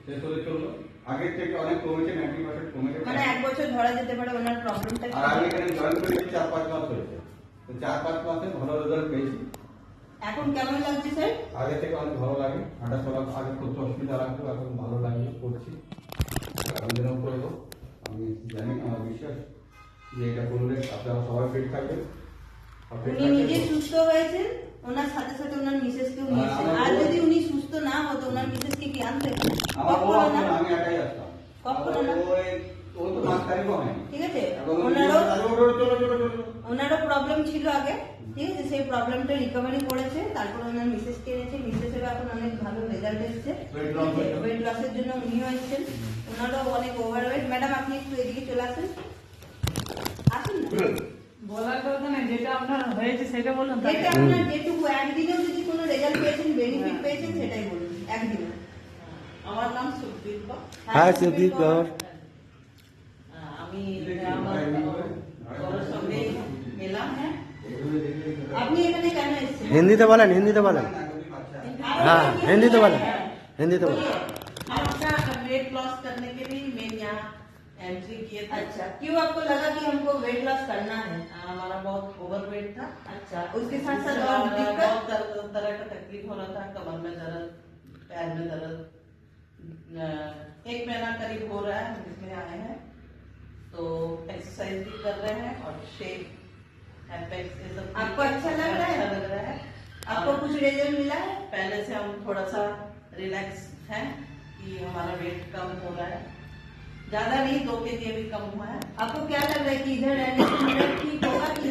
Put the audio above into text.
শেষ হলে চললো। আগের থেকে অনেক কমেছে, 90% কমেছে। মানে 1 বছর ধরা যেতে পারে ওনার প্রবলেমটা। আর আমি এখানে জয়েন করেছি 4-5 মাস হয়েছে, তো 4-5 মাসে ভালো রেজাল্ট পেয়েছি। এখন কেমন লাগছে স্যার? আগে থেকে অনেক ভালো লাগে, হাঁটা চলা আগে খুব অসুবিধা লাগতো, এখন ভালো লাগে, করছি। আগামী দিনেও করবো। আমি জানি, আমার বিশ্বাস যে এটা করলে আপনারা সবাই ফিট থাকবেন। উনি নিজে সুস্থ হয়েছেন, ওনার সাথে সাথে ওনার মিসেসকেও নিয়েছেন। আর যদি উনি সুস্থ না হতো, ওনার মিসেসকে কি আনতেন? কখনো না। আমি একাই আসতাম, কখনো না। ও তো 5 তারিখও হয়নি। ঠিক আছে, ওনারও ওনারও প্রবলেম ছিল আগে, ঠিক আছে, সেই প্রবলেমটা রিকভারি করেছে, তারপর ওনার মিসেসকে এনেছে, মিসেসেরও এখন অনেক ভালো রেজাল্ট এসেছে। ওয়েট লসের জন্য উনিও এসেছেন, ওনারও অনেক ওভারওয়েট। ম্যাডাম আপনি একটু এদিকে চলে আসুন, আসুন না। বলার কথা না, যেটা আপনার হয়েছে সেটা বলুন। যেটা আপনার যেটুকু একদিনেও যদি কোনো রেজাল্ট পেয়েছেন, বেনিফিট পেয়েছেন, সেটাই বলুন একদিনে। আমার নাম সুদীপ কর। হ্যাঁ সুদীপ কর। আমি আমার বড়োর সঙ্গে এলাম। হ্যাঁ, আপনি এখানে কেন এসেছেন? হিন্দিতে বলেন, হিন্দিতে বলেন। हाँ हिंदी तो बोलो, हिंदी तो बोलो। हम अपना वेट लॉस करने के लिए मैं यहाँ एंट्री किए थे। अच्छा, क्यों आपको लगा कि हमको वेट लॉस करना है? हमारा बहुत ओवरवेट था। अच्छा, उसके साथ साथ और बहुत दिक्कत? तरह का तकलीफ हो रहा था, कमर में दर्द, पैर में दर्द। 1 महीना करीब हो रहा है जिसमें आए हैं, तो एक्सरसाइज भी कर रहे हैं और शेक एपेक्स ये सब। आपको अच्छा लग रहा है? अच्छा लग रहा है। आपको कुछ रिजल्ट मिला है? पहले से हम थोड़ा सा रिलैक्स हैं कि हमारा वेट कम हो रहा है, ज्यादा नहीं, 2 kg अभी कम हुआ है। आपको क्या लग रहा है कि इधर रहने से मेरा ठीक होगा कि